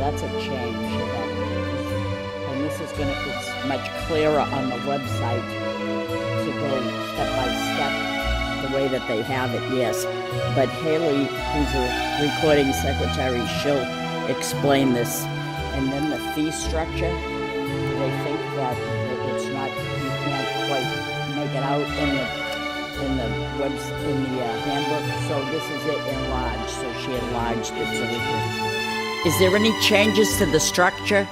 that's a change. And this is it's much clearer on the website to go step by step the way that they have it, yes. But Haley, who's a recording secretary, she'll explain this. And then the fee structure, they think that it's not, you can't quite make it out in the handbook. So this is it enlarged. So she enlarged it so we can. Is there any changes to the structure?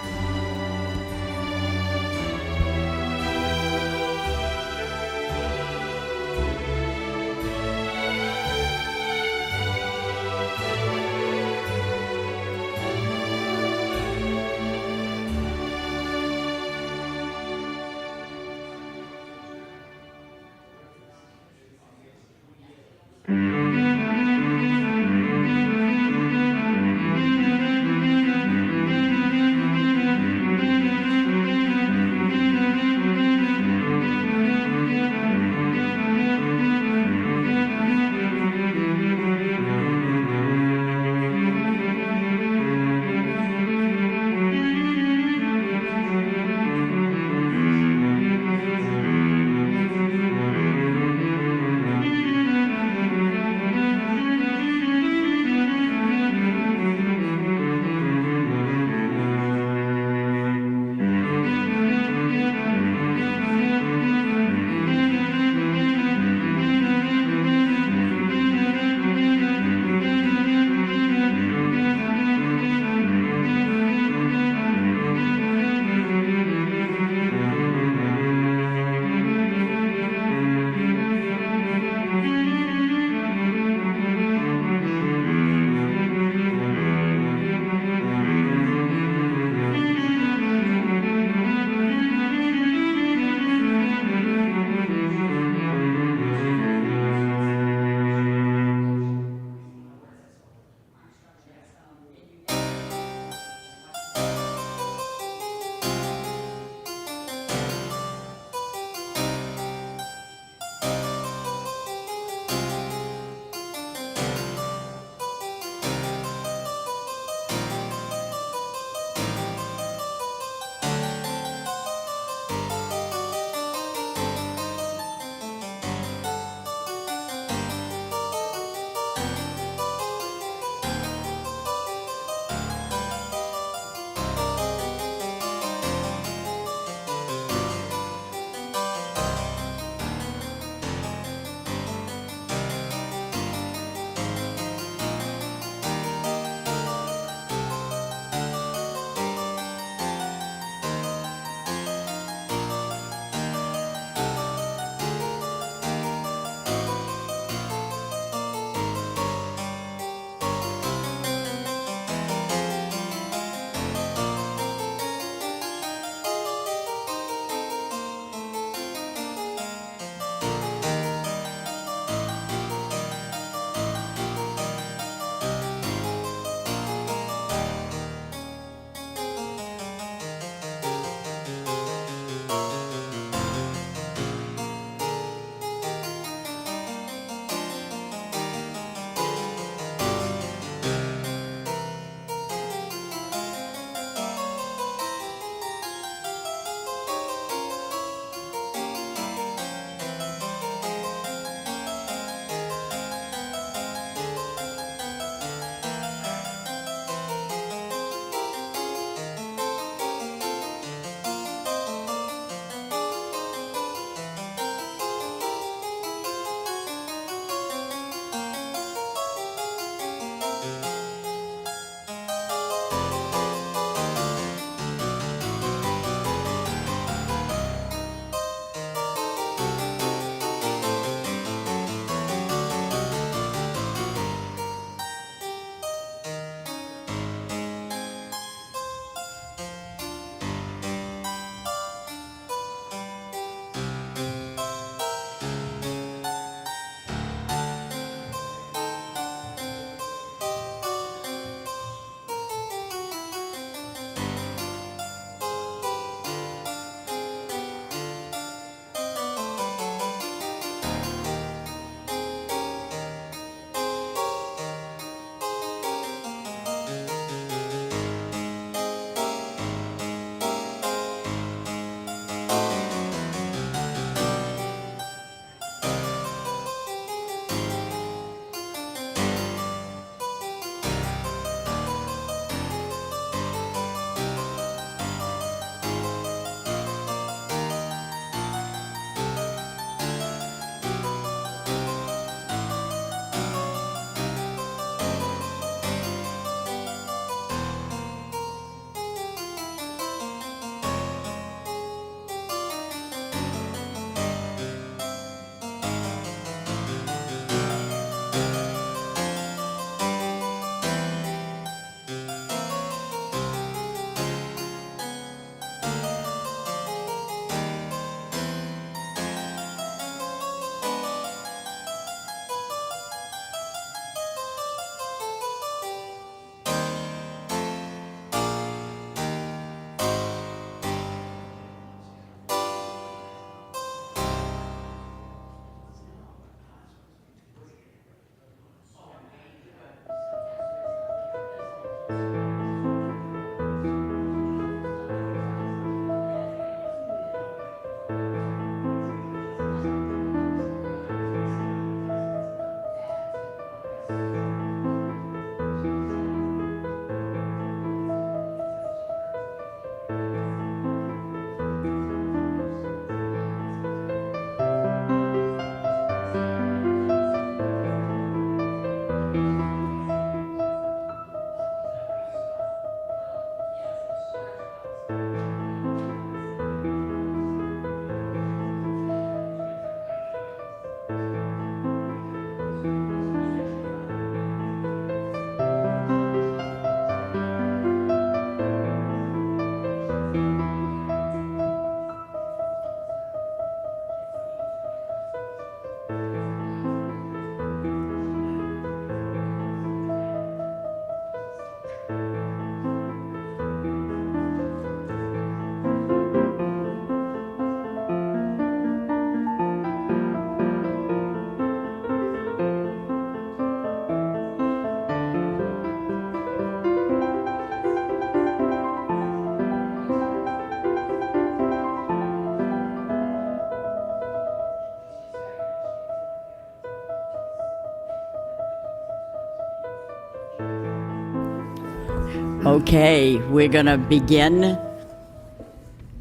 Okay, we're going to begin.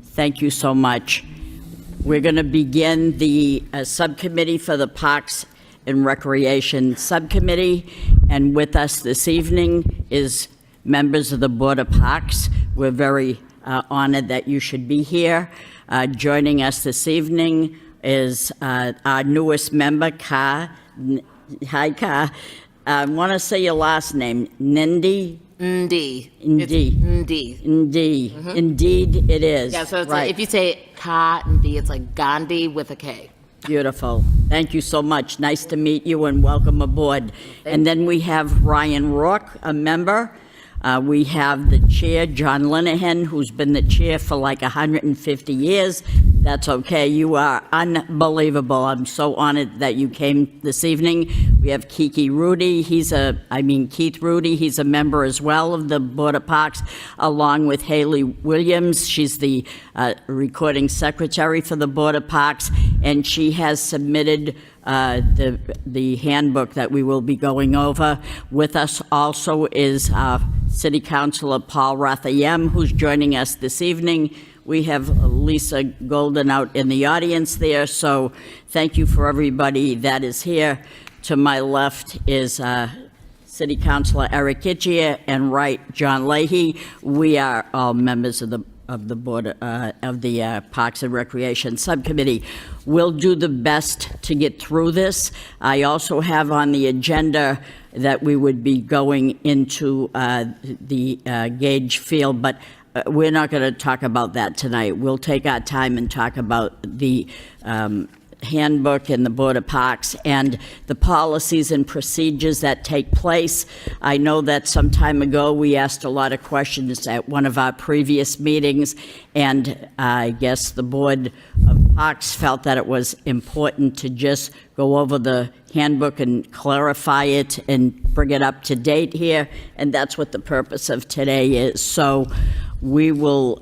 Thank you so much. We're going to begin the Subcommittee for the Parks and Recreation Subcommittee, and with us this evening is members of the Board of Parks. We're very honored that you should be here. Joining us this evening is our newest member, Ka. Hi, Ka. I want to say your last name, Nindi. Ndi. Ndi. Ndi. Ndi. Mm-hmm. Indeed, it is. Yeah, so it's right. if you say Ka Ndi, it's like Gandhi with a K. Beautiful. Thank you so much. Nice to meet you and welcome aboard. And then we have Ryan Rourke, a member. We have the chair, John Linehan, who's been the chair for like 150 years. That's okay. You are unbelievable. I'm so honored that you came this evening. We have Keith Rudy. He's a member as well of the Board of Parks, along with Haley Williams. She's the recording secretary for the Board of Parks, and she has submitted the handbook that we will be going over. With us also is City Councilor Paul Rathayem, who's joining us this evening. We have Lisa Golden out in the audience there, so thank you for everybody that is here. To my left is City Councilor Eric Kitchia, and right, John Leahy. We are all members of the Board of the Parks and Recreation Subcommittee. We'll do the best to get through this. I also have on the agenda that we would be going into the Gage Field, but we're not going to talk about that tonight. We'll take our time and talk about the handbook and the Board of Parks and the policies and procedures that take place. I know that some time ago we asked a lot of questions at one of our previous meetings, and I guess the Board of Parks felt that it was important to just go over the handbook and clarify it and bring it up to date here, and that's what the purpose of today is. So we were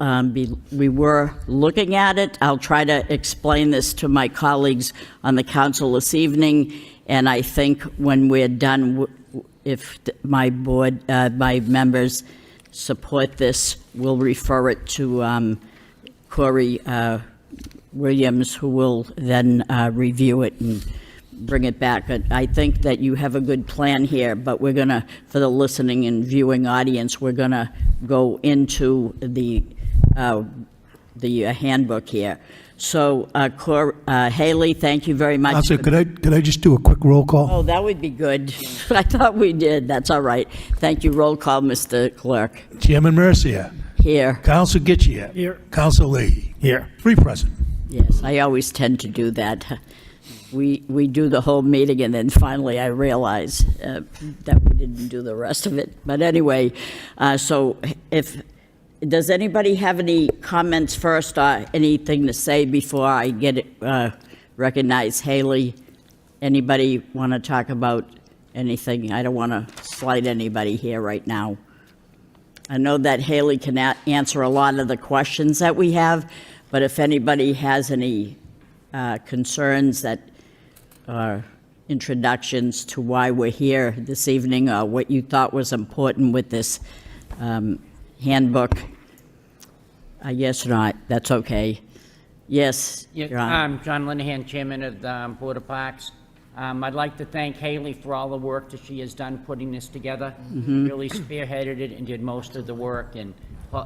looking at it. I'll try to explain this to my colleagues on the council this evening, and I think when we're done, if my members support this, we'll refer it to Corey Williams, who will then review it and bring it back. I think that you have a good plan here, but we're going to, for the listening and viewing audience, we're going to go into the handbook here. So, Haley, thank you very much. Could I just do a quick roll call? Oh, that would be good. I thought we did. That's all right. Thank you. Roll call, Mr. Clerk. Chairman Mercia. Here. Council Gitchia. Here. Council Leahy. Here. 3 present. Yes, I always tend to do that. We do the whole meeting, and then finally I realize that we didn't do the rest of it. But anyway, so does anybody have any comments first, or anything to say before I get it, recognize Haley? Anybody want to talk about anything? I don't want to slight anybody here right now. I know that Haley can answer a lot of the questions that we have, but if anybody has any concerns that introductions to why we're here this evening, or what you thought was important with this handbook, yes or not, that's okay. Yes, Yeah, John. I'm John Linehan, Chairman of the Board of Parks. I'd like to thank Haley for all the work that she has done putting this together. Really spearheaded it and did most of the work and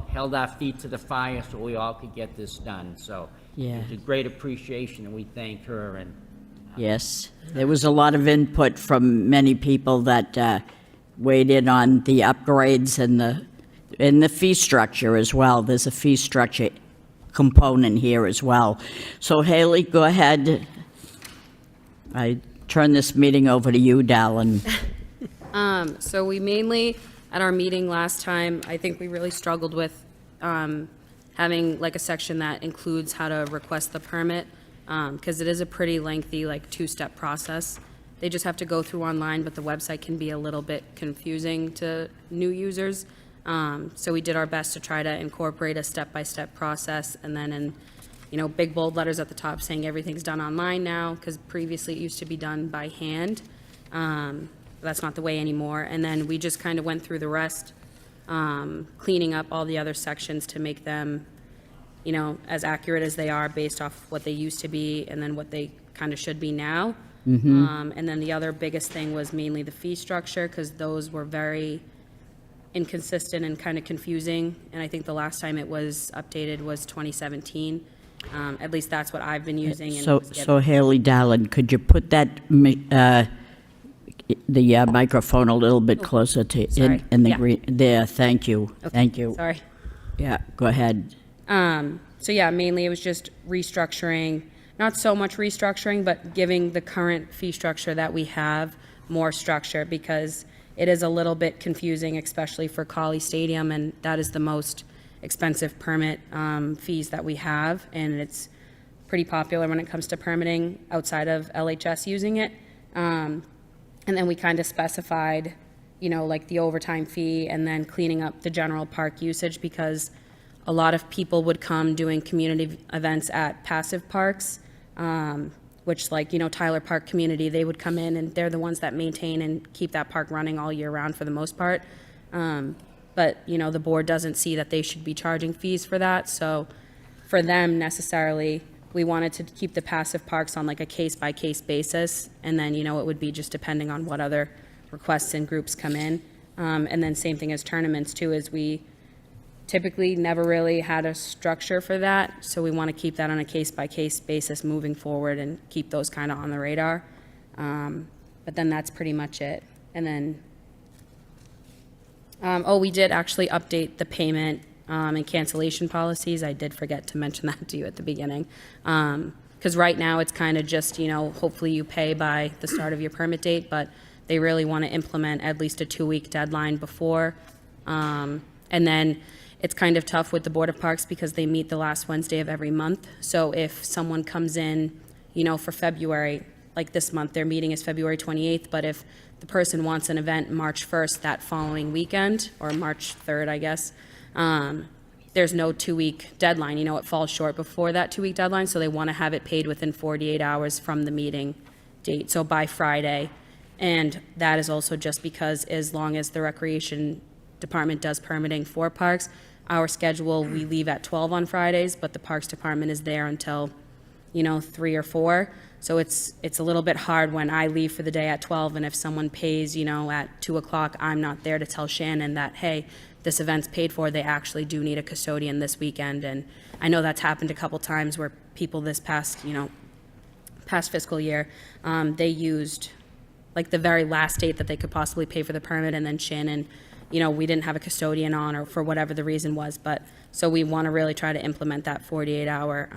held our feet to the fire so we all could get this done. So Yeah. it's a great appreciation, and we thank her. And Yes, there was a lot of input from many people that weighed in on the upgrades and the fee structure as well. There's a fee structure component here as well. So Haley, go ahead. I turn this meeting over to you, Dallin. So we mainly, at our meeting last time, I think we really struggled with having like a section that includes how to request the permit, because it is a pretty lengthy, like, two-step process. They just have to go through online, but the website can be a little bit confusing to new users. So we did our best to try to incorporate a step-by-step process, and then in, big bold letters at the top saying everything's done online now, because previously it used to be done by hand. That's not the way anymore. And then we just kind of went through the rest, cleaning up all the other sections to make them, as accurate as they are based off what they used to be and then what they kind of should be now. And then the other biggest thing was mainly the fee structure, because those were very inconsistent and kind of confusing. And I think the last time it was updated was 2017. At least that's what I've been using. And So Haley Dallin, could you put that the microphone a little bit closer to sorry. in the Yeah. green? There, thank you, thank you. Sorry. Yeah, go ahead. So yeah, mainly it was just restructuring, not so much restructuring, but giving the current fee structure that we have more structure, because it is a little bit confusing, especially for Colley Stadium, and that is the most expensive permit fees that we have, and it's pretty popular when it comes to permitting outside of LHS using it. And then we kind of specified, like the overtime fee, and then cleaning up the general park usage, because a lot of people would come doing community events at passive parks, which, like, Tyler Park Community, they would come in and they're the ones that maintain and keep that park running all year round for the most part. But, the board doesn't see that they should be charging fees for that. So for them necessarily, we wanted to keep the passive parks on like a case-by-case basis. And then, it would be just depending on what other requests and groups come in. And then same thing as tournaments too, is we typically never really had a structure for that. So we want to keep that on a case-by-case basis moving forward and keep those kind of on the radar. But then that's pretty much it. And then, we did actually update the payment and cancellation policies. I did forget to mention that to you at the beginning. Because right now it's kind of just, hopefully you pay by the start of your permit date, but they really want to implement at least a 2-week deadline before. And then it's kind of tough with the Board of Parks because they meet the last Wednesday of every month. So if someone comes in, for February, like this month, their meeting is February 28th, but if the person wants an event March 1st that following weekend, or March 3rd, I guess, there's no 2-week deadline. It falls short before that 2-week deadline, so they want to have it paid within 48 hours from the meeting date, so by Friday. And that is also just because as long as the Recreation Department does permitting for parks, our schedule, we leave at 12 on Fridays, but the Parks Department is there until, 3 or 4. So it's a little bit hard when I leave for the day at 12, and if someone pays, at 2 o'clock, I'm not there to tell Shannon that, hey, this event's paid for, they actually do need a custodian this weekend. And I know that's happened a couple times where people this past fiscal year, they used like the very last date that they could possibly pay for the permit, and then Shannon, we didn't have a custodian on, or for whatever the reason was. But so we want to really try to implement that 48-hour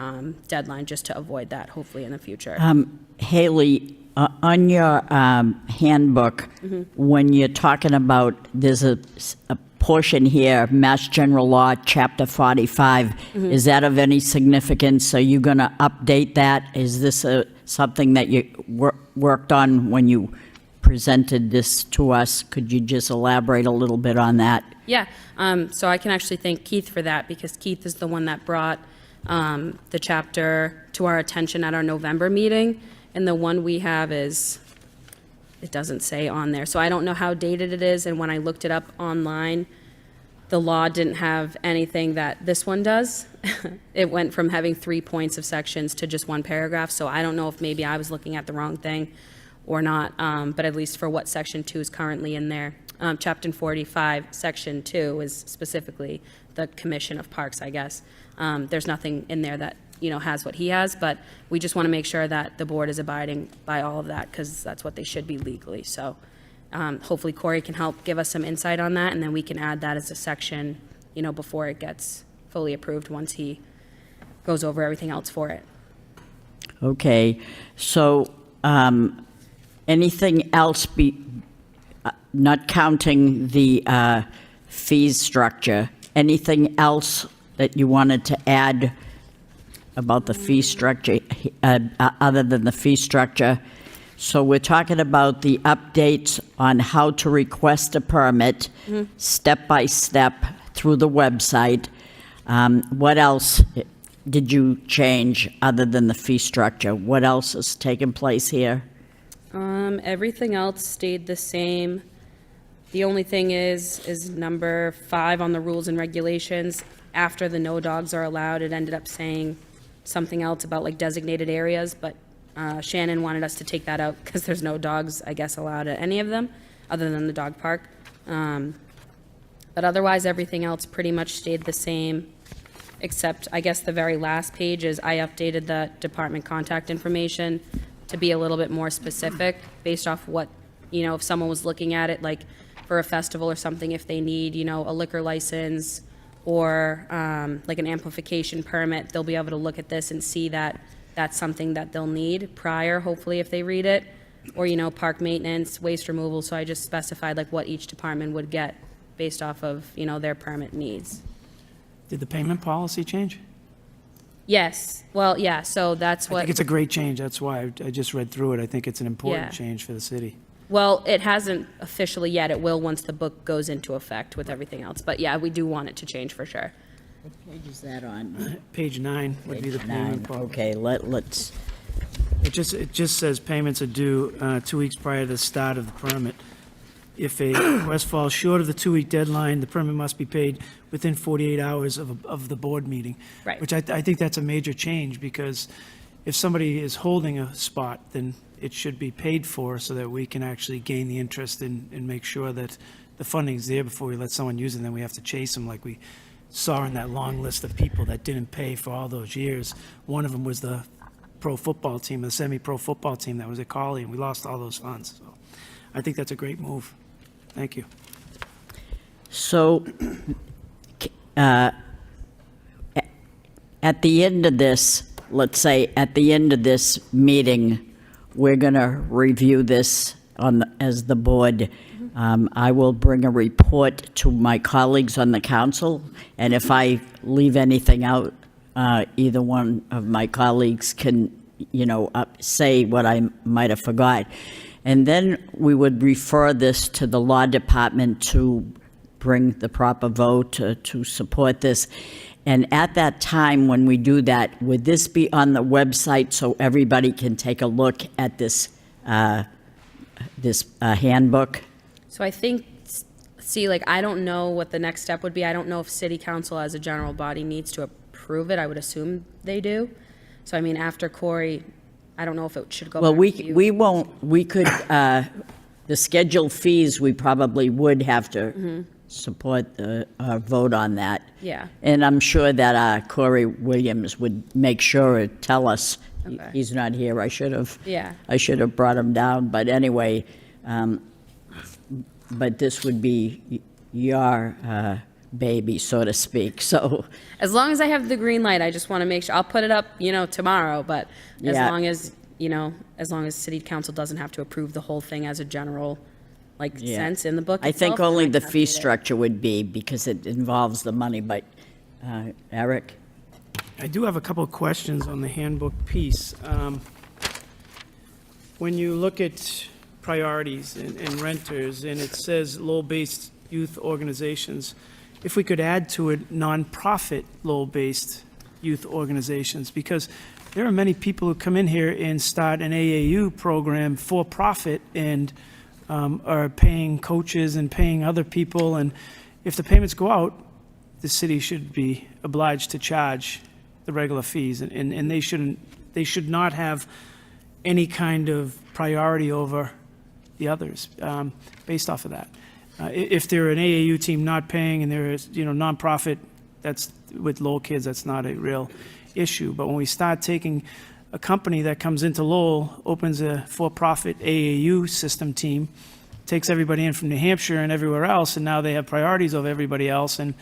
deadline just to avoid that, hopefully in the future. Haley, on your handbook, when you're talking about, there's a portion here, Mass General Law, Chapter 45. Is that of any significance? Are you going to update that? Is this something that you worked on when you presented this to us. Could you just elaborate a little bit on that? Yeah, so I can actually thank Keith for that, because Keith is the one that brought the chapter to our attention at our November meeting, and the one we have is, it doesn't say on there, so I don't know how dated it is, and when I looked it up online, the law didn't have anything that this one does. It went from having 3 points of sections to just one paragraph, so I don't know if maybe I was looking at the wrong thing or not, but at least for what Section 2 is currently in there. Chapter 45, Section 2 is specifically the Commission of Parks, I guess. There's nothing in there that, has what he has, but we just want to make sure that the board is abiding by all of that, because that's what they should be legally. So hopefully Corey can help give us some insight on that, and then we can add that as a section, before it gets fully approved, once he goes over everything else for it. Okay, so anything else not counting the fees structure, anything else that you wanted to add about the fee structure, other than the fee structure? So we're talking about the updates on how to request a permit, step by step through the website. What else did you change other than the fee structure? What else has taken place here? Everything else stayed the same. The only thing is number 5 on the rules and regulations. After the no dogs are allowed, it ended up saying something else about like designated areas, but Shannon wanted us to take that out because there's no dogs, I guess, allowed at any of them other than the dog park. But otherwise, everything else pretty much stayed the same, except I guess the very last page is I updated the department contact information to be a little bit more specific based off what, if someone was looking at it, like for a festival or something, if they need, a liquor license or like an amplification permit, they'll be able to look at this and see that that's something that they'll need prior, hopefully, if they read it, or, park maintenance, waste removal. So I just specified like what each department would get based off of, their permit needs. Did the payment policy change? Yes, well, yeah, so that's I what. think it's a great change. That's why I just read through it. I think it's an important Yeah. change for the city. Well, it hasn't officially yet. It will once the book goes into effect with everything else. But yeah, we do want it to change for sure. What page is that on? Page 9 would be the Page payment 9. policy. Okay, let's, It just says payments are due 2 weeks prior to the start of the permit. If a request falls short of the 2-week deadline, the permit must be paid within 48 hours of the board meeting. Right. Which I think that's a major change, because if somebody is holding a spot, then it should be paid for so that we can actually gain the interest and make sure that the funding's there before we let someone use it, and then we have to chase them like we saw in that long list of people that didn't pay for all those years. One of them was the pro football team, the semi-pro football team that was at Collie, and we lost all those funds. So I think that's a great move. Thank you. so, at the end of this, let's say, at the end of this meeting, we're going to review this as the board. I will bring a report to my colleagues on the council, and if I leave anything out, either one of my colleagues can, say what I might have forgot. And then we would refer this to the law department to bring the proper vote to support this. And at that time, when we do that, would this be on the website so everybody can take a look at this handbook? So I think, I don't know what the next step would be. I don't know if city council as a general body needs to approve it. I would assume they do. So, after Corey, I don't know if it should go Well, back to you. we won't, we could, the scheduled fees, we probably would have to support the vote on that. Yeah. And I'm sure that Corey Williams would make sure to tell us. Okay. He's not here. I should have. Yeah. I should have brought him down. But anyway, but this would be your baby, so to speak. So As long as I have the green light, I just want to make sure, I'll put it up, tomorrow, but as Yeah. long as city council doesn't have to approve the whole thing as a general, Yeah. sense in the book I think itself, only then the can fee update it. structure would be because it involves the money. But Eric? I do have a couple of questions on the handbook piece. When you look at priorities and renters, and it says Lowell-based youth organizations. If we could add to it nonprofit Lowell-based youth organizations, because there are many people who come in here and start an AAU program for profit and are paying coaches and paying other people, and if the payments go out, the city should be obliged to charge the regular fees, and they should not have any kind of priority over the others based off of that. If they're an AAU team not paying and they're, nonprofit, that's with Lowell kids, that's not a real issue. But when we start taking a company that comes into Lowell, opens a for-profit AAU system team, takes everybody in from New Hampshire and everywhere else, and now they have priorities over everybody else, and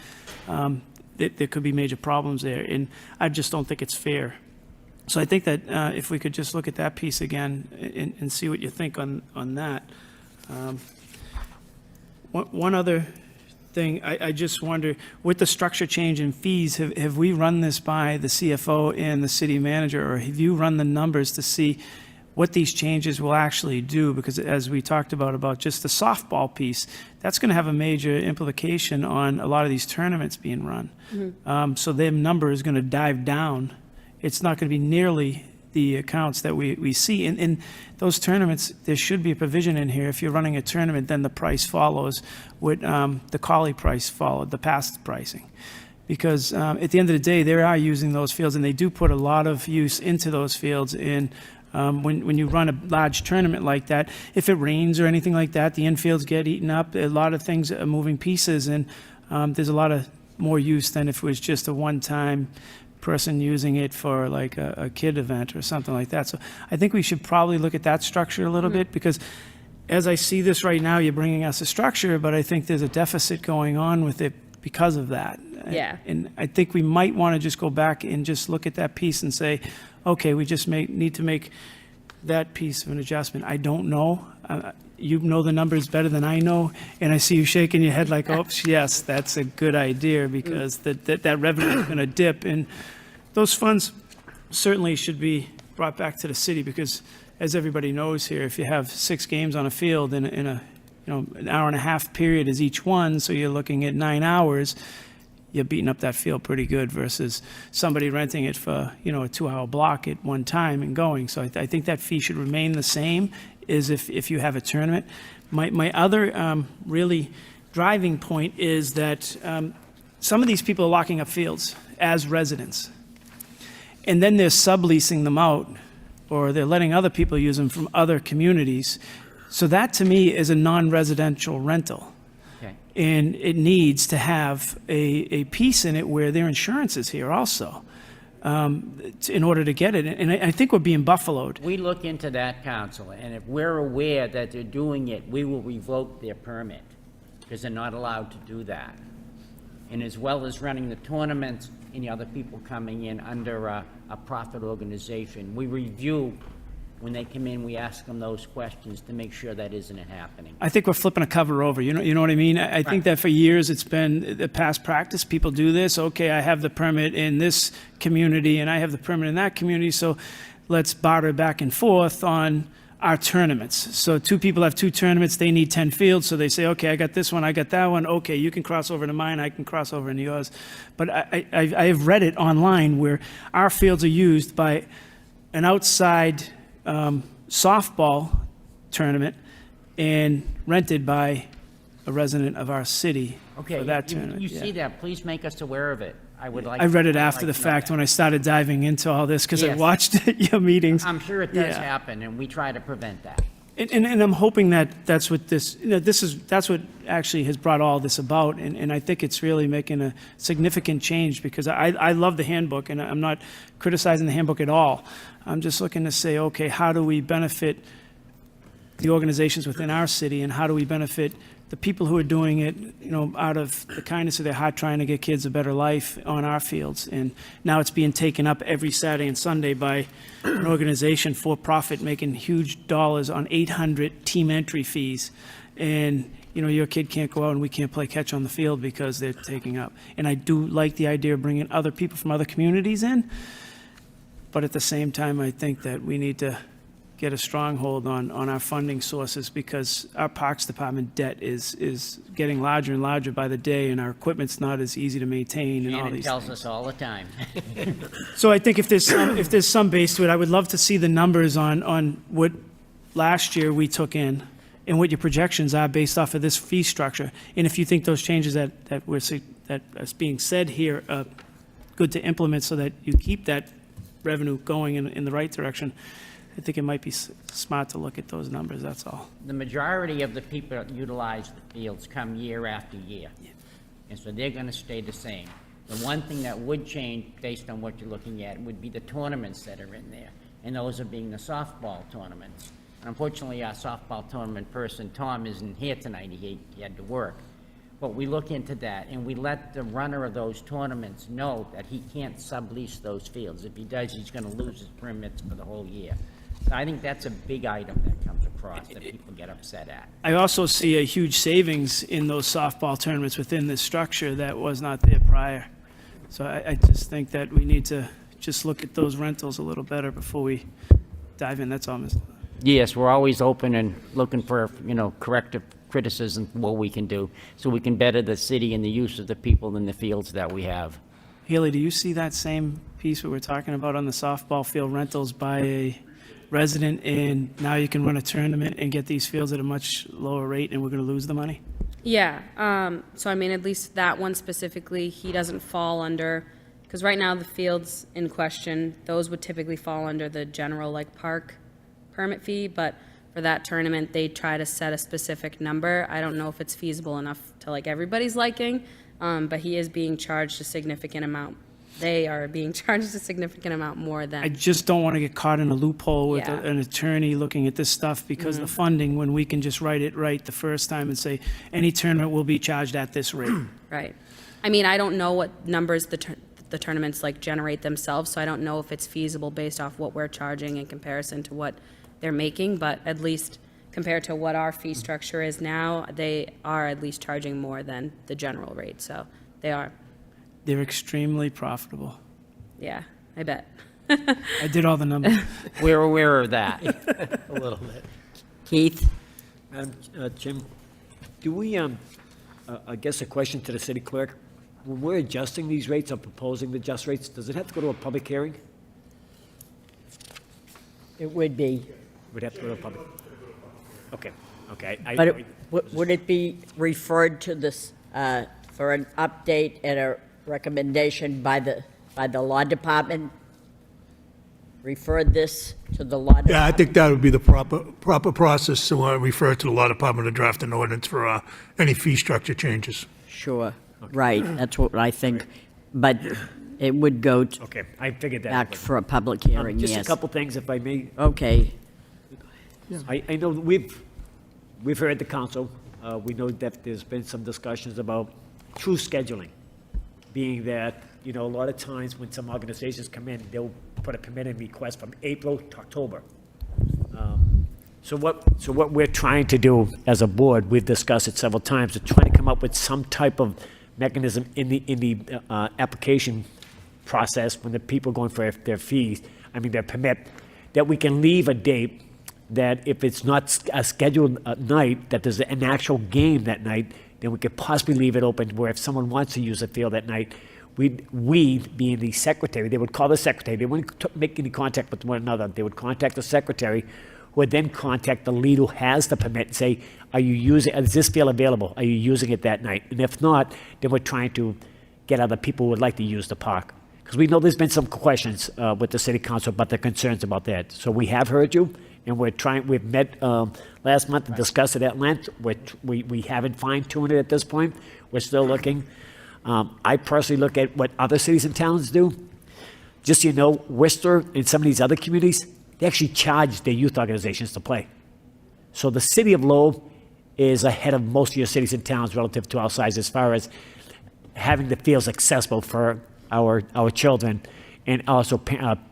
there could be major problems there. And I just don't think it's fair. So I think that if we could just look at that piece again and see what you think on that. One other thing, I just wonder, with the structure change in fees, have we run this by the CFO and the city manager, or have you run the numbers to see what these changes will actually do? Because as we talked about just the softball piece, that's going to have a major implication on a lot of these tournaments being run. So their number is going to dive down. It's not going to be nearly the accounts that we see. In those tournaments, there should be a provision in here. If you're running a tournament, then the price follows what the Collie price followed, the past pricing. Because at the end of the day, they are using those fields, and they do put a lot of use into those fields. And when you run a large tournament like that, if it rains or anything like that, the infields get eaten up. A lot of things are moving pieces, and there's a lot of more use than if it was just a one-time person using it for like a kid event or something like that. So I think we should probably look at that structure a little bit, because as I see this right now, you're bringing us a structure, but I think there's a deficit going on with it because of that. Yeah. And I think we might want to just go back and just look at that piece and say, okay, we just need to make that piece of an adjustment. I don't know. You know the numbers better than I know, and I see you shaking your head like, oh, yes, that's a good idea, because that revenue is going to dip, and those funds certainly should be brought back to the city, because as everybody knows here, if you have 6 games on a field in a an hour and a half period is each one, so you're looking at 9 hours, you're beating up that field pretty good versus somebody renting it for, a 2-hour block at one time and going. So I think that fee should remain the same as if you have a tournament. My other really driving point is that some of these people are locking up fields as residents, and then they're subleasing them out, or they're letting other people use them from other communities. So that, to me, is a non-residential rental. Okay. And it needs to have a piece in it where their insurance is here also, in order to get it. And I think we're being buffaloed. We look into that, Council, and if we're aware that they're doing it, we will revoke their permit, because they're not allowed to do that. And as well as running the tournaments, any other people coming in under a profit organization, we review. When they come in, we ask them those questions to make sure that isn't happening. I think we're flipping a cover over. You know what I mean? I think that for years it's been the past practice. People do this. Okay, I have the permit in this community and I have the permit in that community, so let's barter back and forth on our tournaments. So 2 people have 2 tournaments. They need 10 fields, so they say, okay, I got this one, I got that one. Okay, you can cross over to mine. I can cross over into yours. But I have read it online where our fields are used by an outside softball tournament and rented by a resident of our city for that tournament. You see that, please make us aware of it. I would like. I read it I'd after like the to know fact that. when I started diving into all this, because I Yes. watched your meetings. I'm sure it does Yeah. happen, and we try to prevent that. And I'm hoping that that's what that's what actually has brought all this about, and I think it's really making a significant change, because I love the handbook, and I'm not criticizing the handbook at all. I'm just looking to say, okay, how do we benefit the organizations within our city, and how do we benefit the people who are doing it, out of the kindness of their heart, trying to get kids a better life on our fields. And now it's being taken up every Saturday and Sunday by an organization for profit, making huge dollars on 800 team entry fees. And, your kid can't go out and we can't play catch on the field because they're taking up. And I do like the idea of bringing other people from other communities in, but at the same time, I think that we need to get a stronghold on our funding sources, because our Parks Department debt is getting larger and larger by the day, and our equipment's not as easy to maintain and all Shannon these tells things. us all the time. So I think if there's some base to it, I would love to see the numbers on what last year we took in and what your projections are based off of this fee structure. And if you think those changes that is being said here are good to implement so that you keep that revenue going in the right direction, I think it might be smart to look at those numbers, that's all. The majority of the people that utilize the fields come year after year. And so they're gonna stay the same. The one thing that would change, based on what you're looking at, would be the tournaments that are in there. And those are being the softball tournaments. Unfortunately, our softball tournament person, Tom, isn't here tonight. He had to work. But we look into that, and we let the runner of those tournaments know that he can't sublease those fields. If he does, he's gonna lose his permits for the whole year. So I think that's a big item that comes across that people get upset at. I also see a huge savings in those softball tournaments within this structure that was not there prior. So I just think that we need to just look at those rentals a little better before we dive in, that's all, Mr. Yes, we're always open and looking for, corrective criticism, what we can do, so we can better the city and the use of the people in the fields that we have. Haley, do you see that same piece we were talking about on the softball field rentals by a resident, and now you can run a tournament and get these fields at a much lower rate, and we're going to lose the money? Yeah, so I mean, at least that one specifically, he doesn't fall under, because right now the fields in question, those would typically fall under the general, like, park permit fee, but for that tournament, they try to set a specific number. I don't know if it's feasible enough to, like, everybody's liking, but he is being charged a significant amount. They are being charged a significant amount more I than, just don't want to get caught in a loophole with Yeah. an attorney looking at this stuff because of the funding, when we can just write it right the first time and say, any tournament will be charged at this rate. right. I mean, I don't know what numbers the tournaments, like, generate themselves, so I don't know if it's feasible based off what we're charging in comparison to what they're making, but at least compared to what our fee structure is now, they are at least charging more than the general rate, so they are, They're extremely profitable. yeah, I bet. I did all the numbers. We're aware of that. A little bit. Keith? Jim, do we, I guess a question to the city clerk, when we're adjusting these rates or proposing the adjust rates, does it have to go to a public hearing? It would be. Would have to go to a public? Okay, okay. But would it be referred to this, for an update and a recommendation by the law department? Refer this to the law department? Yeah, I think that would be the proper process to refer to the law department to draft an ordinance for any fee structure changes. Sure, right, that's what I think, but it would go Okay, I figured that. back for a public hearing, yes. Just a couple things, if I may. Okay, I know we've heard the council. We know that there's been some discussions about true scheduling, being that, a lot of times when some organizations come in, they'll put a permitting request from April to October. So what we're trying to do as a board, we've discussed it several times, is trying to come up with some type of mechanism in the application process when the people are going for their fees, their permit, that we can leave a date that if it's not a scheduled night, that there's an actual game that night, then we could possibly leave it open where if someone wants to use the field that night, we being the secretary, they would call the secretary, they wouldn't make any contact with one another, they would contact the secretary, who would then contact the lead who has the permit and say, is this field available? Are you using it that night? And if not, then we're trying to get other people who would like to use the park. Because we know there's been some questions with the city council about their concerns about that. So we have heard you, and we've met last month and discussed it at length, which we haven't fine-tuned it at this point. We're still looking. I personally look at what other cities and towns do. Just so you know, Worcester and some of these other communities, they actually charge their youth organizations to play. So the city of Lowell is ahead of most of your cities and towns relative to our size as far as having the fields accessible for our children and also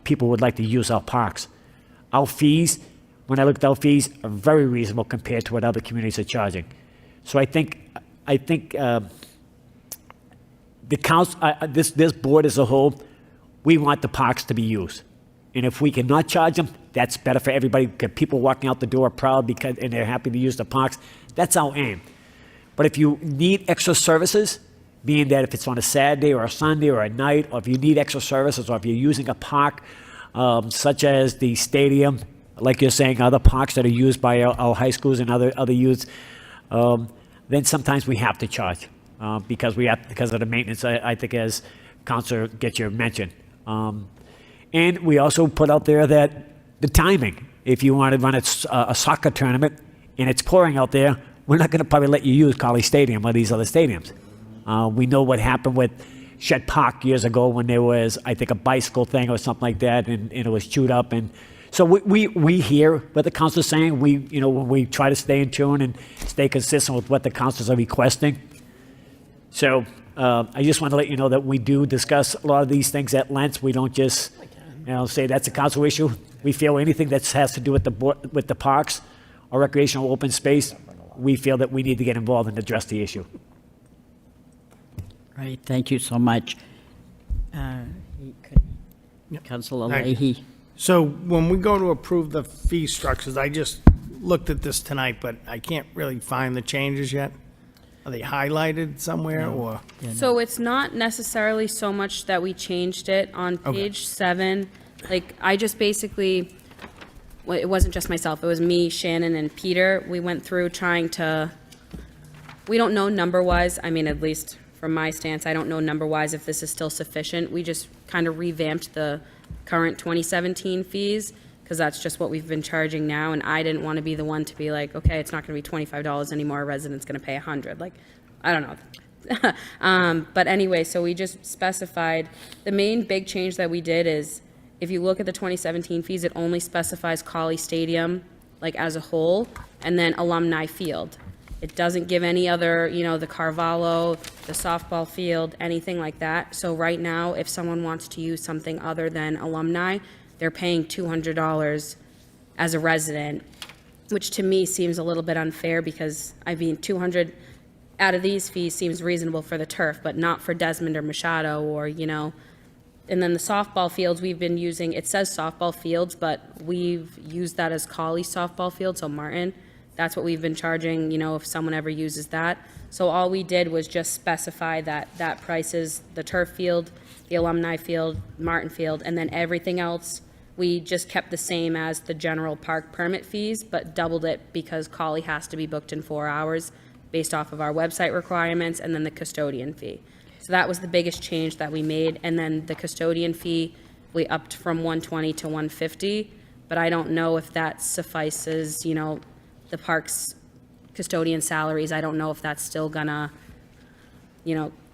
people who would like to use our parks. Our fees, when I look at our fees, are very reasonable compared to what other communities are charging. So I think the council, this board as a whole, we want the parks to be used. And if we cannot charge them, That's better for everybody. Get people walking out the door proud because, and they're happy to use the parks. That's our aim. But if you need extra services, being that if it's on a Saturday or a Sunday or a night, or if you need extra services, or if you're using a park such as the stadium, like you're saying, other parks that are used by our high schools and other youths, then sometimes we have to charge because of the maintenance. I think as Councilor Getcher mentioned, and we also put out there that the timing. If you want to run a soccer tournament and it's pouring out there, we're not going to probably let you use College Stadium or these other stadiums. We know what happened with Shed Park years ago when there was, I think, a bicycle thing or something like that, and it was chewed up. And so we hear what the council's saying. When we try to stay in tune and stay consistent with what the councils are requesting. So I just want to let you know that we do discuss a lot of these things at length. We don't just say that's a council issue. We feel anything that has to do with the parks or recreational open space, we feel that we need to get involved and address the issue. Right, thank you so much. Councilor Leahy. So when we go to approve the fee structures, I just looked at this tonight, but I can't really find the changes yet. Are they highlighted somewhere or? So it's not necessarily so much that we changed it on page 7. Like, I just basically, well, it wasn't just myself, it was me, Shannon, and Peter. We went through trying to, we don't know number-wise, I mean, at least from my stance, I don't know number-wise if this is still sufficient. We just kind of revamped the current 2017 fees, because that's just what we've been charging now, and I didn't want to be the one to be like, okay, it's not going to be $25 anymore, a resident's going to pay $100. Like, I don't know. But anyway, so we just specified, the main big change that we did is, if you look at the 2017 fees, it only specifies Colley Stadium, like as a whole, and then Alumni Field. It doesn't give any other, the Carvalho, the softball field, anything like that. So right now, if someone wants to use something other than Alumni, they're paying $200 as a resident, which to me seems a little bit unfair because, I mean, $200 out of these fees seems reasonable for the turf, but not for Desmond or Machado or, And then the softball fields we've been using, it says softball fields, but we've used that as Colley softball field, so Martin. That's what we've been charging, if someone ever uses that. So all we did was just specify that price is the turf field, the Alumni Field, Martin Field, and then everything else, we just kept the same as the general park permit fees, but doubled it because Colley has to be booked in 4 hours based off of our website requirements, and then the custodian fee. So that was the biggest change that we made, and then the custodian fee, we upped from $120 to $150, but I don't know if that suffices, the park's custodian salaries. I don't know if that's still gonna,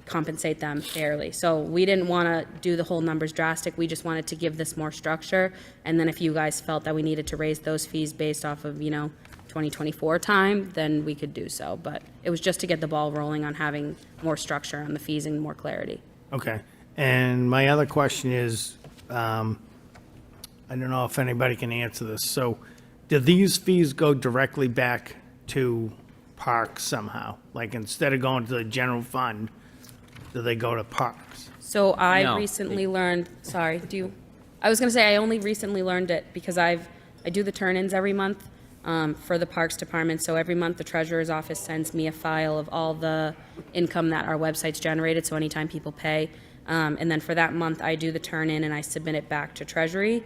compensate them fairly. So we didn't want to do the whole numbers drastic. We just wanted to give this more structure. And then if you guys felt that we needed to raise those fees based off of, 2024 time, then we could do so. But it was just to get the ball rolling on having more structure on the fees and more clarity. Okay. And my other question is, I don't know if anybody can answer this. So do these fees go directly back to parks somehow? Like instead of going to the general fund, do they go to parks? So I No. recently learned, sorry, I was going to say I only recently learned it because I do the turn-ins every month for the Parks Department. So every month the Treasurer's Office sends me a file of all the income that our website's generated, so anytime people pay. And then for that month, I do the turn-in and I submit it back to Treasury.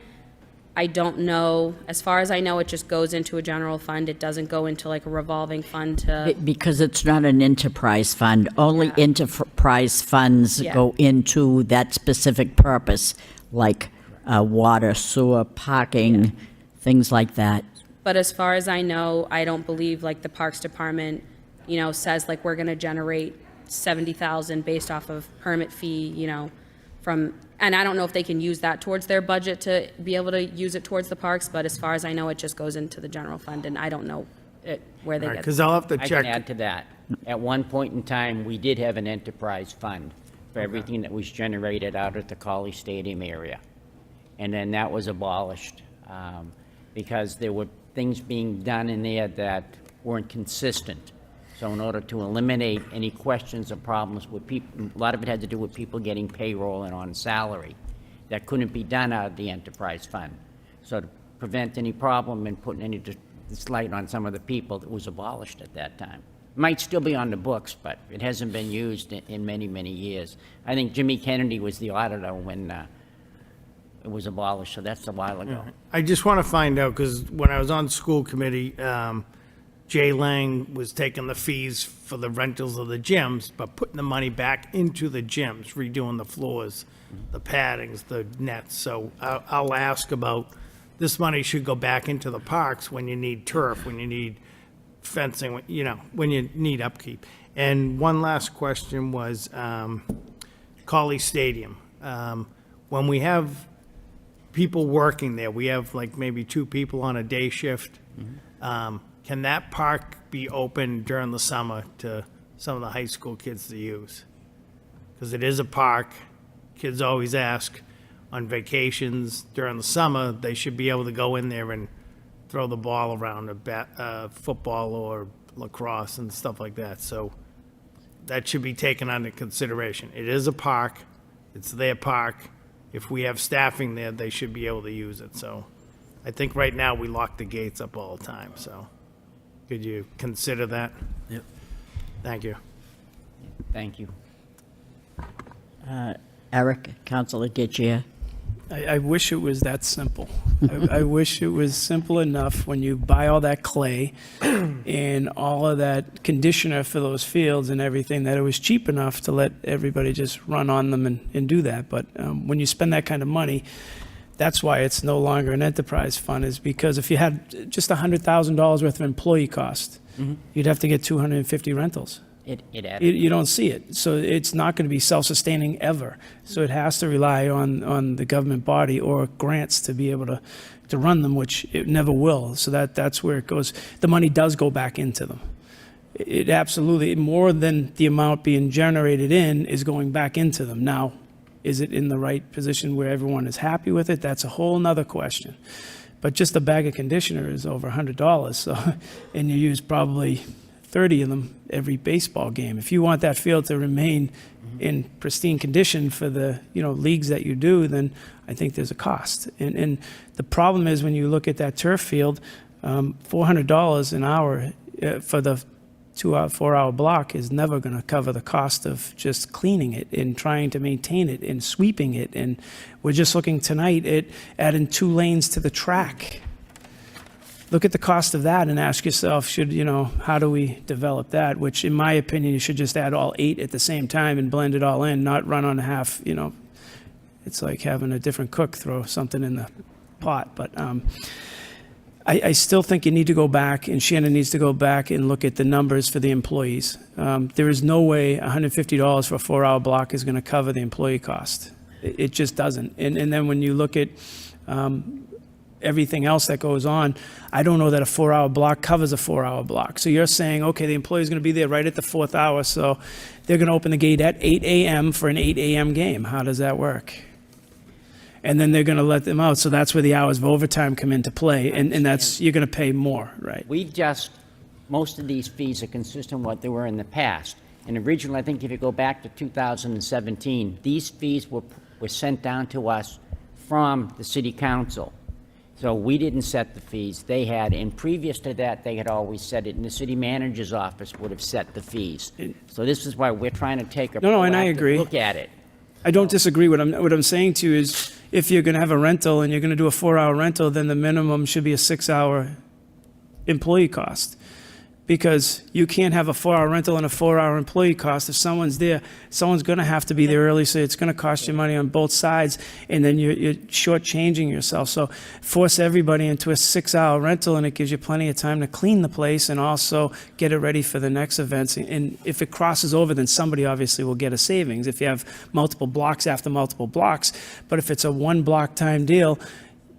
I don't know, as far as I know, it just goes into a general fund. It doesn't go into like a revolving fund to, Because it's not an enterprise fund. Only enterprise funds Yeah. go into that specific purpose, like water, sewer, parking, things like that. but as far as I know, I don't believe like the Parks Department, says like we're gonna generate 70,000 based off of permit fee, from, and I don't know if they can use that towards their budget to be able to use it towards the parks, but as far as I know, it just goes into the general fund, and I don't know where they get. Because I'll have to I check. can add to that. At one point in time, we did have an enterprise fund for everything that was generated out at the Colley Stadium area. And then that was abolished because there were things being done in there that weren't consistent. So in order to eliminate any questions or problems with people, a lot of it had to do with people getting payroll and on salary. That couldn't be done out of the enterprise fund. So to prevent any problem in putting any slight on some of the people that was abolished at that time. Might still be on the books, but it hasn't been used in many, many years. I think Jimmy Kennedy was the auditor when it was abolished, so that's a while ago. I just want to find out, because when I was on the school committee, Jay Lang was taking the fees for the rentals of the gyms, but putting the money back into the gyms, redoing the floors, the paddings, the nets. So I'll ask about, this money should go back into the parks when you need turf, when you need fencing, you know, when you need upkeep. And one last question was Colley Stadium. When we have people working there, we have like maybe 2 people on a day shift. Can that park be open during the summer to some of the high school kids to use? Because it is a park. Kids always ask on vacations during the summer, they should be able to go in there and throw the ball around, football or lacrosse and stuff like that. So that should be taken under consideration. It is a park. It's their park. If we have staffing there, they should be able to use it. So I think right now we lock the gates up all the time. So could you consider that? Yep. Thank you. Thank you. Eric, Councilor Getchia. I wish it was that simple. I wish it was simple enough when you buy all that clay and all of that conditioner for those fields and everything, that it was cheap enough to let everybody just run on them and do that. But when you spend that kind of money, that's why it's no longer an enterprise fund, is because if you had just $100,000 worth of employee cost, you'd have to get 250 rentals. It added. You don't see it. So it's not going to be self-sustaining ever. So it has to rely on the government body or grants to be able to run them, which it never will. So that's where it goes. The money does go back into them. It absolutely, more than the amount being generated in is going back into them. Now, is it in the right position where everyone is happy with it? That's a whole nother question. But just a bag of conditioner is over $100. So, and you use probably 30 of them every baseball game. If you want that field to remain in pristine condition for the leagues that you do, then I think there's a cost. And the problem is when you look at that turf field, $400 an hour for the 4-hour block is never going to cover the cost of just cleaning it and trying to maintain it and sweeping it. And we're just looking tonight at adding 2 lanes to the track. Look at the cost of that and ask yourself, how do we develop that? Which, in my opinion, you should just add all 8 at the same time and blend it all in, not run on half. It's like having a different cook throw something in the pot. But I still think you need to go back, and Shannon needs to go back and look at the numbers for the employees. There is no way $150 for a 4-hour block is going to cover the employee cost. It just doesn't. And then when you look at everything else that goes on, I don't know that a 4-hour block covers a 4-hour block. So you're saying, okay, the employee is going to be there right at the 4th hour, so they're going to open the gate at 8 a.m. for an 8 a.m. game. How does that work? And then they're going to let them out, so that's where the hours of overtime come into play, and that's, you're going to pay more, right? Most of these fees are consistent with what they were in the past. And originally, I think if you go back to 2017, these fees were sent down to us from the city council. So we didn't set the fees, they had, and previous to that, they had always set it, and the city manager's office would have set the fees. So this is why we're trying to take a and I proactive agree. look at it. I don't disagree. What I'm saying to you is, if you're going to have a rental and you're going to do a 4-hour rental, then the minimum should be a 6-hour employee cost. Because you can't have a 4-hour rental and a 4-hour employee cost. If someone's there, someone's going to have to be there early, so it's going to cost you money on both sides, and then you're shortchanging yourself. So force everybody into a 6-hour rental, and it gives you plenty of time to clean the place and also get it ready for the next events. And if it crosses over, then somebody obviously will get a savings if you have multiple blocks after multiple blocks. But if it's a 1-block time deal,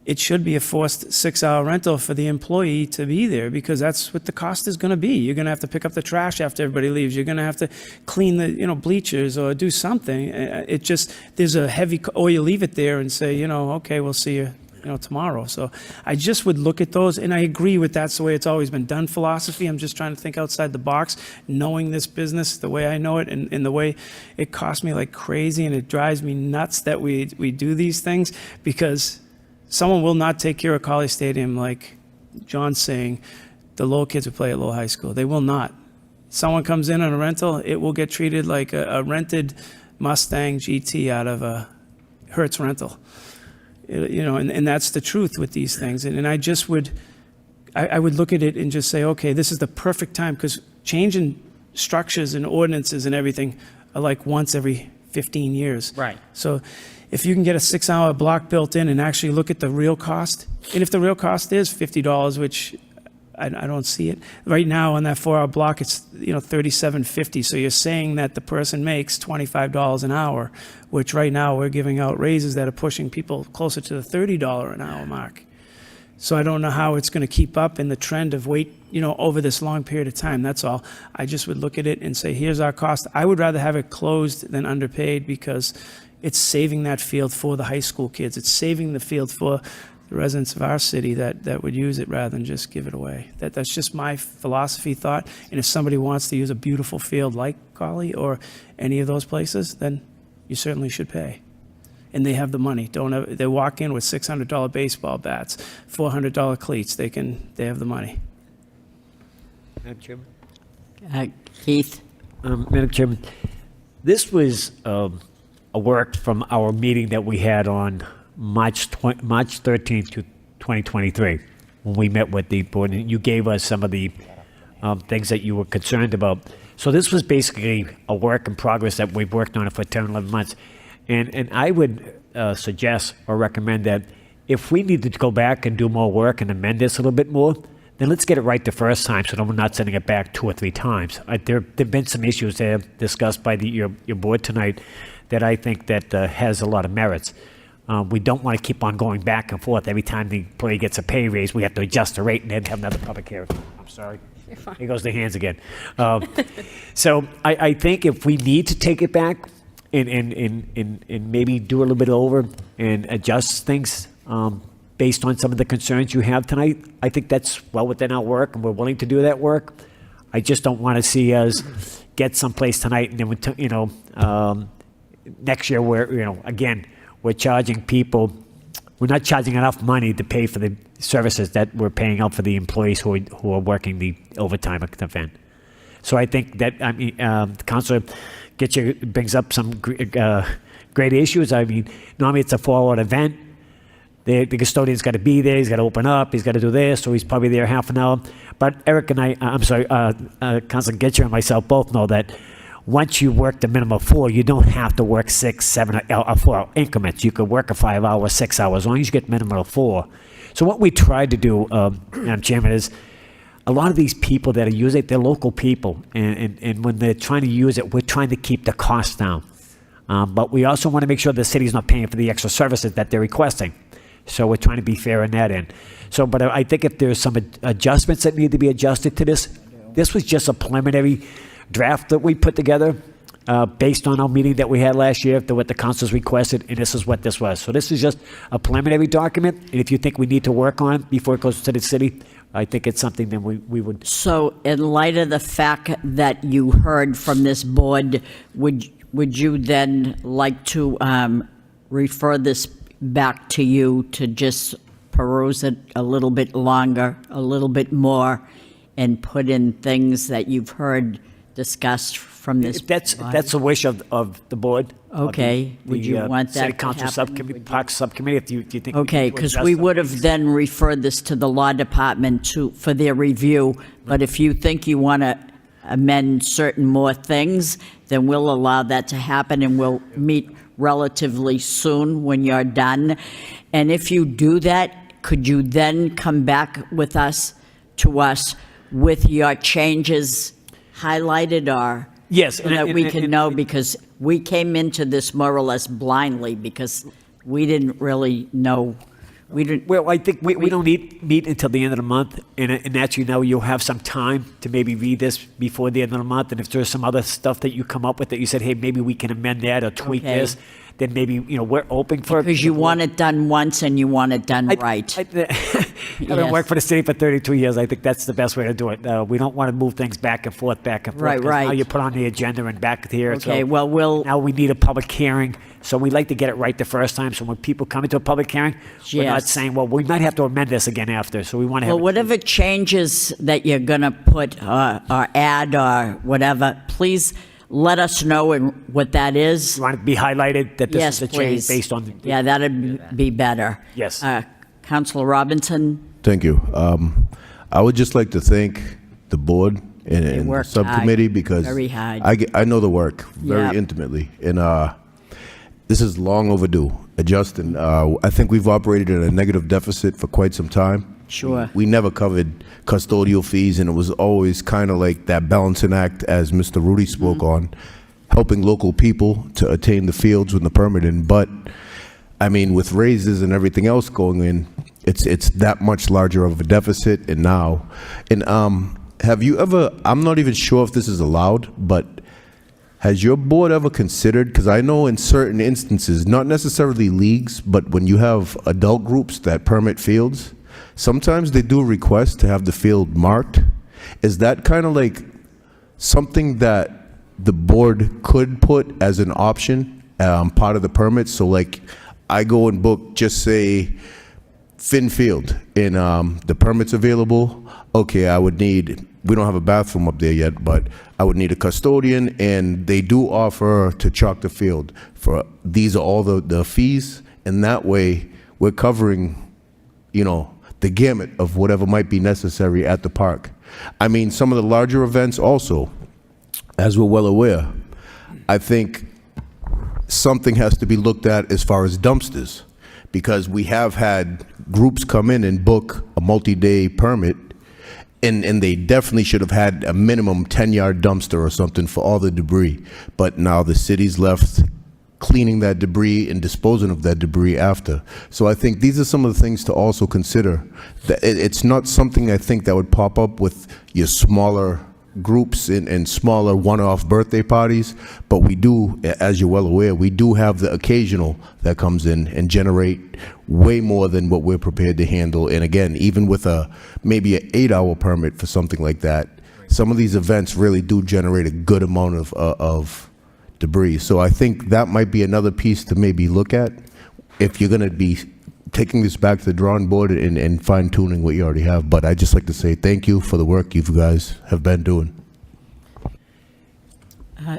it should be a forced 6-hour rental for the employee to be there, because that's what the cost is going to be. You're going to have to pick up the trash after everybody leaves. You're going to have to clean the bleachers or do something. It just, there's a heavy, or you leave it there and say, okay, we'll see you, tomorrow. So I just would look at those, and I agree with that's the way it's always been done philosophy. I'm just trying to think outside the box, knowing this business the way I know it, and the way it costs me like crazy, and it drives me nuts that we do these things, because someone will not take care of College Stadium like John's saying the Lowell kids who play at Lowell High School. They will not. Someone comes in on a rental, it will get treated like a rented Mustang GT out of a Hertz rental. You know, and that's the truth with these things. And I just would, I would look at it and just say, okay, this is the perfect time, because changing structures and ordinances and everything are like once every 15 years. Right. So if you can get a 6-hour block built in and actually look at the real cost, and if the real cost is $50, which I don't see it. Right now on that 4-hour block, it's, you know, $37.50. So you're saying that the person makes $25 an hour, which right now we're giving out raises that are pushing people closer to the $30 an hour mark. So I don't know how it's going to keep up in the trend of wait, you know, over this long period of time. That's all. I just would look at it and say, here's our cost. I would rather have it closed than underpaid, because it's saving that field for the high school kids. It's saving the field for the residents of our city that would use it rather than just give it away. That's just my philosophy, thought. And if somebody wants to use a beautiful field like Collie or any of those places, then you certainly should pay. And they have the money. They walk in with $600 baseball bats, $400 cleats. They have the money. Madam Chairman? Keith? Madam Chairman, this was a work from our meeting that we had on March 13th to 2023, when we met with the board, and you gave us some of the things that you were concerned about. So this was basically a work in progress that we've worked on it for 10, 11 months. And I would suggest or recommend that if we need to go back and do more work and amend this a little bit more, then let's get it right the first time, so that we're not sending it back 2 or 3 times. There have been some issues there discussed by your board tonight that I think that has a lot of merits. We don't want to keep on going back and forth. Every time the employee gets a pay raise, we have to adjust the rate and then have another public hearing. I'm sorry. Here goes the hands again. So I think if we need to take it back and maybe do a little bit over and adjust things based on some of the concerns you have tonight, I think that's well within our work, and we're willing to do that work. I just don't want to see us get someplace tonight and then, next year we're, again, we're charging people, we're not charging enough money to pay for the services that we're paying out for the employees who are working the overtime event. So I think that, the councilor brings up some great issues. I mean, normally it's a 4-hour event. The custodian's got to be there, he's got to open up, he's got to do this, so he's probably there half an hour. But Eric and Councilor Getcher and myself both know that once you work the minimum of 4, you don't have to work 6, 7, 4 increments. You could work a 5-hour, 6 hours, as long as you get minimum of 4. So what we tried to do, Madam Chairman, is a lot of these people that are using it, they're local people. And when they're trying to use it, we're trying to keep the costs down. But we also want to make sure the city's not paying for the extra services that they're requesting. So we're trying to be fair in that end. So, but I think if there's some adjustments that need to be adjusted to this was just a preliminary draft that we put together based on our meeting that we had last year, what the council's requested, and this is what this was. So this is just a preliminary document, and if you think we need to work on it before it goes to the city, I think it's something that we would. So in light of the fact that you heard from this board, would you then like to refer this back to you to just peruse it a little bit longer, a little bit more, and put in things that you've heard discussed from this? If that's a wish of the board. Okay, would you want that City to Council happen? Subcommittee, Parks Subcommittee, if you think. Okay, because we would have then referred this to the law department for their review, but if you think you want to amend certain more things, then we'll allow that to happen, and we'll meet relatively soon when you're done. And if you do that, could you then come back to us with your changes highlighted, or? Yes. So that we can know, because we came into this more or less blindly, because we didn't really know. Well, I think we don't meet until the end of the month, and actually now you'll have some time to maybe read this before the end of the month, and if there's some other stuff that you come up with that you said, hey, maybe we can amend that or tweak Okay. this, then maybe, we're open for it. Because you want it done once and you want it done right. Having Yes. worked for the city for 32 years, I think that's the best way to do it. We don't want to move things back and forth, back and forth. Right, 'cause right. Now you put on the agenda and back here. Okay, so well, we'll, now we need a public hearing, so we like to get it right the first time. So when people come into a public hearing, we're not Yes. saying, well, we might have to amend this again after. So we want to have. well, whatever changes that you're gonna put, or add, or whatever, please let us know what that is. You want it to be highlighted that this Yes, is a change please. based on. Yeah, that'd be better. Yes. Councilor Robinson? Thank you. I would just like to thank the board and the worked subcommittee hard, because very hard. I know the work very Yep. intimately, and this is long overdue. Justin, I think we've operated at a negative deficit for quite some time. Sure. We never covered custodial fees, and it was always kind of like that balancing act, as Mr. Rudy spoke Mm-hmm. on, helping local people to attain the fields with the permitting. But I mean, with raises and everything else going in, it's that much larger of a deficit. And now, and have you ever? I'm not even sure if this is allowed, but has your board ever considered? Because I know in certain instances, not necessarily leagues, but when you have adult groups that permit fields, sometimes they do request to have the field marked. Is that kind of like something that the board could put as an option, part of the permit? So like, I go and book, just say, Finn Field, and the permit's available. Okay, I would need, we don't have a bathroom up there yet, but I would need a custodian, and they do offer to chalk the field for, these are all the fees, and that way, we're covering, you know, the gamut of whatever might be necessary at the park. I mean, some of the larger events also, as we're well aware, I think something has to be looked at as far as dumpsters, because we have had groups come in and book a multi-day permit, and they definitely should have had a minimum 10-yard dumpster or something for all the debris. But now the city's left cleaning that debris and disposing of that debris after. So I think these are some of the things to also consider. That it's not something I think that would pop up with your smaller groups and smaller one-off birthday parties, but we do, as you're well aware, we do have the occasional that comes in and generate way more than what we're prepared to handle. And again, even with maybe an 8-hour permit for something like that, some of these events really do generate a good amount of debris. So I think that might be another piece to maybe look at if you're going to be taking this back to the drawing board and fine-tuning what you already have. But I'd just like to say thank you for the work you guys have been doing.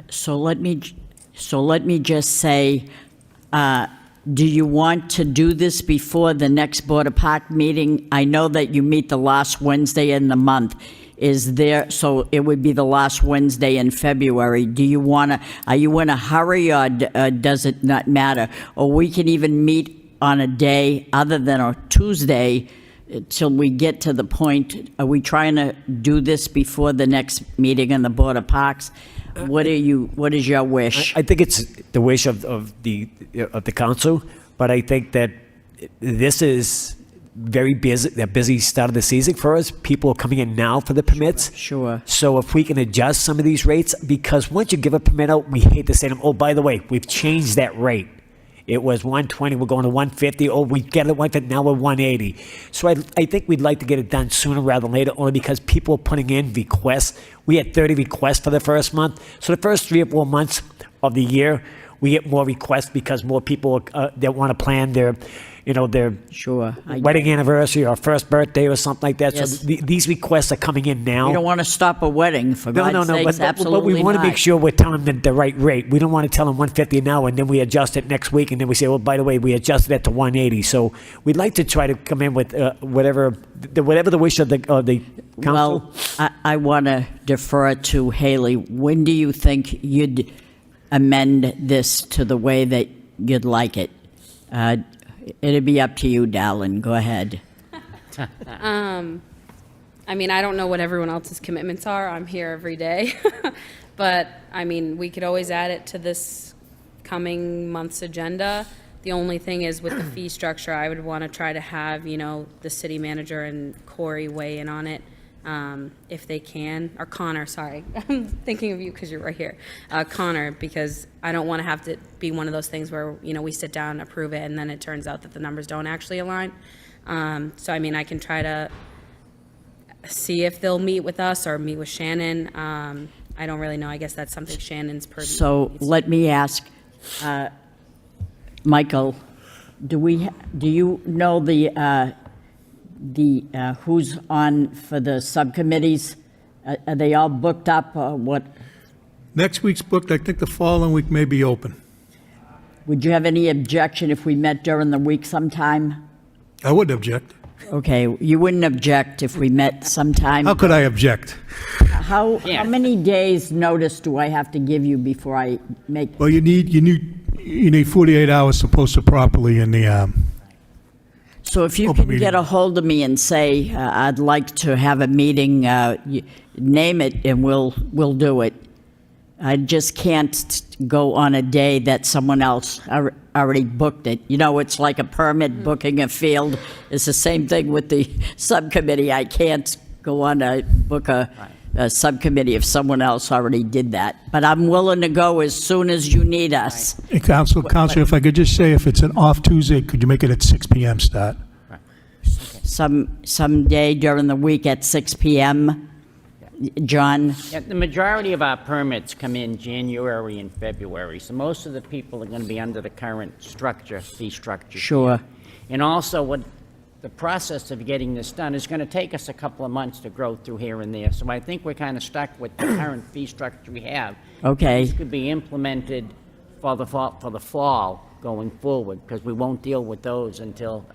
So let me just say, do you want to do this before the next Board of Park meeting? I know that you meet the last Wednesday in the month. Is there, so it would be the last Wednesday in February. Do you want to, are you in a hurry, or does it not matter? Or we can even meet on a day other than a Tuesday till we get to the point. Are we trying to do this before the next meeting in the Board of Parks? What is your wish? I think it's the wish of the council, but I think that this is very busy, a busy start of the season for us. People are coming in now for the permits. Sure. So if we can adjust some of these rates, because once you give a permit out, we hate to say to them, oh, by the way, we've changed that rate. It was 120, we're going to 150. Oh, we get it at 150, now we're 180. So I think we'd like to get it done sooner rather than later, only because people are putting in requests. We had 30 requests for the first month. So the first 3 or 4 months of the year, we get more requests because more people that want to plan their Sure. wedding anniversary or first birthday or something like that. Yes. So these requests are coming in now. You don't want to stop a wedding, for God's sakes, but absolutely we want to not. make sure we're telling them the right rate. We don't want to tell them 150 now and then we adjust it next week and then we say, well, by the way, we adjusted it to 180. So we'd like to try to come in with whatever the wish of the council. Well, I want to defer to Haley. When do you think you'd amend this to the way that you'd like it? It'd be up to you, Dallin. Go ahead. I mean, I don't know what everyone else's commitments are. I'm here every day. But, I mean, we could always add it to this coming month's agenda. The only thing is with the fee structure, I would want to try to have, the city manager and Corey weigh in on it, if they can. Or Connor, sorry. I'm thinking of you because you're right here. Connor, because I don't want to have to be one of those things where, we sit down, approve it, and then it turns out that the numbers don't actually align. So I mean, I can try to see if they'll meet with us or meet with Shannon. I don't really know. I guess that's something Shannon's purview. So let me ask, Michael, do you know the who's on for the subcommittees? Are they all booked up or what? Next week's booked, I think the following week may be open. Would you have any objection if we met during the week sometime? I wouldn't object. Okay, you wouldn't object if we met sometime? How could I object? How many days' notice do I have to give you before I make? Well, you need 48 hours to post it properly in the, So if you Open can get meeting. a hold of me and say, I'd like to have a meeting, name it and we'll do it. I just can't go on a day that someone else already booked it. You know, it's like a permit booking a field. It's the same thing with the subcommittee. I can't go on a book a subcommittee if someone else already did that. But I'm willing to go as soon as you need us. Hey, Counselor, if I could just say, if it's an off Tuesday, could you make it at 6 PM start? Some day during the week at 6 PM, John? Yeah, the majority of our permits come in January and February, so most of the people are going to be under the current fee structure. Sure. And also, what the process of getting this done is going to take us a couple of months to grow through here and there. So I think we're kind of stuck with the current fee structure we have. Okay. This could be implemented for the fall going forward, because we won't deal with those until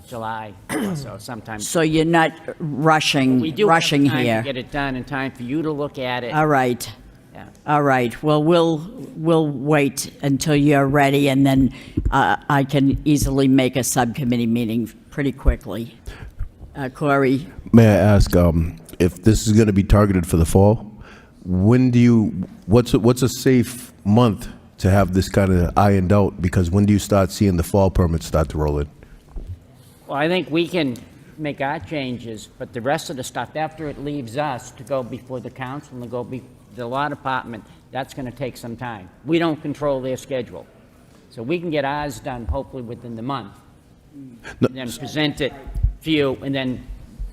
July or so sometime. So you're not rushing We do have time here? to get it done in time for you to look at it. All right. Yeah. All right. Well, we'll wait until you're ready, and then I can easily make a subcommittee meeting pretty quickly. Corey? May I ask, if this is going to be targeted for the fall, what's a safe month to have this kind of ironed out? Because when do you start seeing the fall permits start to roll in? Well, I think we can make our changes, but the rest of the stuff, after it leaves us to go before the council and to go the law department, that's going to take some time. We don't control their schedule. So we can get ours done hopefully within the month. No. And then present it to you and then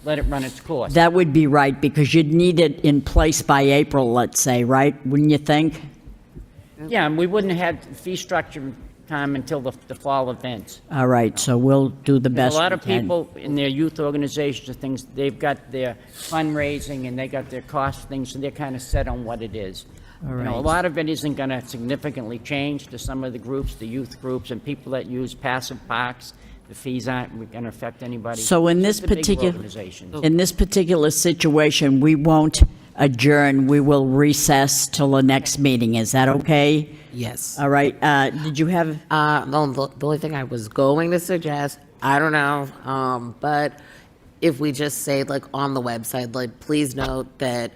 let it run its course. That would be right, because you'd need it in place by April, let's say, right? Wouldn't you think? Yeah, and we wouldn't have had fee structure time until the fall events. All right, so we'll do the A best lot we of can. people in their youth organizations and things, they've got their fundraising and they got their cost things, so they're kind of set on what it is. All You know, a right. lot of it isn't going to significantly change to some of the groups, the youth groups and people that use passive parks. The fees aren't going to affect anybody. So in this Just the bigger particular, organizations. in this particular situation, we won't adjourn, we will recess till the next meeting. Is that okay? Yes. All right, did you have, The only thing I was going to suggest, I don't know, but if we just say, like, on the website, like, please note that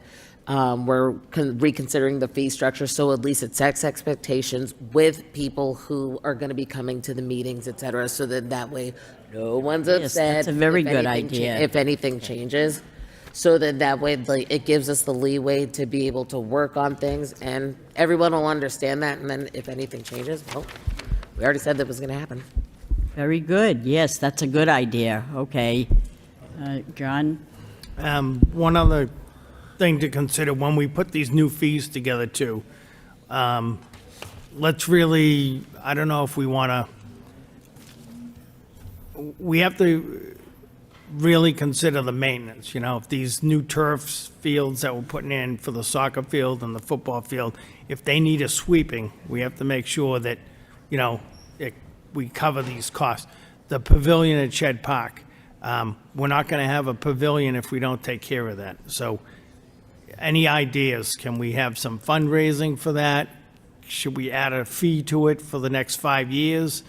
we're reconsidering the fee structure, so at least it sets expectations with people who are going to be coming to the meetings, et cetera, so that way no one's Yes, upset. that's a very if good anything idea. If anything changes, so that way, like, it gives us the leeway to be able to work on things, and everyone will understand that, and then if anything changes, well, we already said that was going to happen. very good, yes, that's a good idea, okay. John? One other thing to consider when we put these new fees together too, let's really, I don't know if we want to, we have to really consider the maintenance, if these new turf fields that we're putting in for the soccer field and the football field, if they need a sweeping, we have to make sure that, we cover these costs. The pavilion at Shed Park, we're not going to have a pavilion if we don't take care of that. So any ideas? Can we have some fundraising for that? Should we add a fee to it for the next 5 years?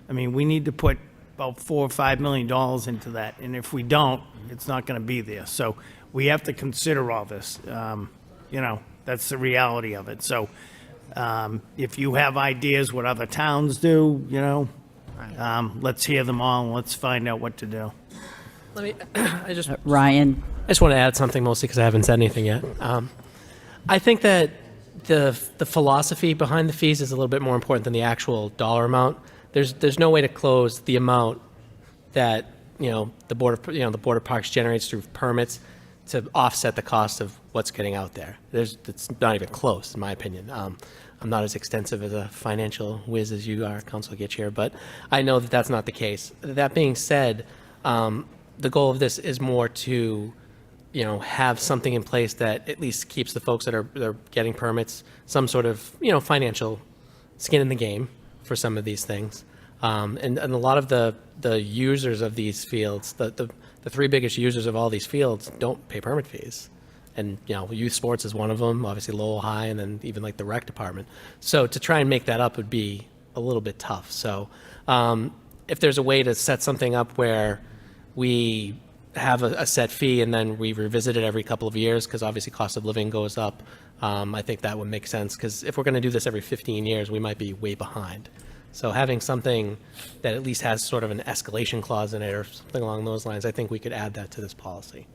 I mean, we need to put about $4 or $5 million into that, and if we don't, it's not going to be there. So we have to consider all this. That's the reality of it. So if you have ideas what other towns do, let's hear them all and let's find out what to do. Let me, I just Ryan? want to add something, mostly because I haven't said anything yet. I think that the philosophy behind the fees is a little bit more important than the actual dollar amount. There's no way to close the amount that the Board of Parks generates through permits to offset the cost of what's getting out there. It's not even close, in my opinion. I'm not as extensive as a financial whiz as you are, Councilor Getchier, but I know that that's not the case. That being said, the goal of this is more to, have something in place that at least keeps the folks that are getting permits some sort of, financial skin in the game for some of these things. And a lot of the users of these fields, the three biggest users of all these fields don't pay permit fees. And, youth sports is one of them, obviously Lowell High, and then even like the rec department. So to try and make that up would be a little bit tough. So if there's a way to set something up where we have a set fee and then we revisit it every couple of years, because obviously cost of living goes up, I think that would make sense. Because if we're going to do this every 15 years, we might be way behind. So having something that at least has sort of an escalation clause in it or something along those lines, I think we could add that to this policy.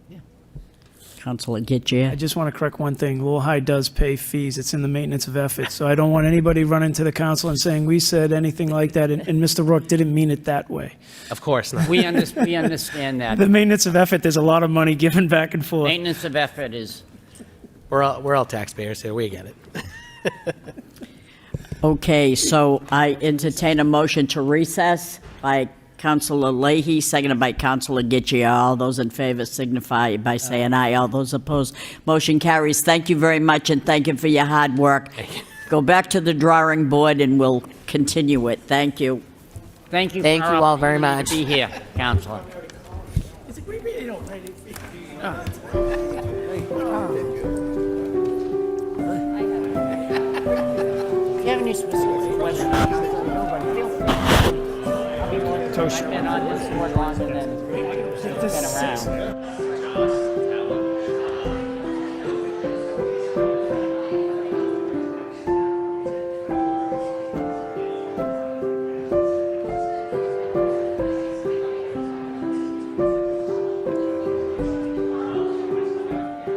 Councilor Getchier. I just want to correct one thing. Lowell High does pay fees. It's in the maintenance of effort. So I don't want anybody running to the council and saying we said anything like that. And Mr. Rourke didn't mean it that way. Of course not. We understand that. The maintenance of effort, there's a lot of money given back and forth. Maintenance of effort is, We're all taxpayers here. We get it. Okay, so I entertain a motion to recess by Councilor Leahy, seconded by Councilor Getchier. All those in favor signify by saying aye. All those opposed, motion carries. Thank you very much, and thank you for your hard work. Go back to the drawing board, and we'll continue it. Thank you. thank you. Thank you for our all very opportunity much. to be here, Councilor. If you have any specific questions, feel free. I've been on this board longer than you've been around.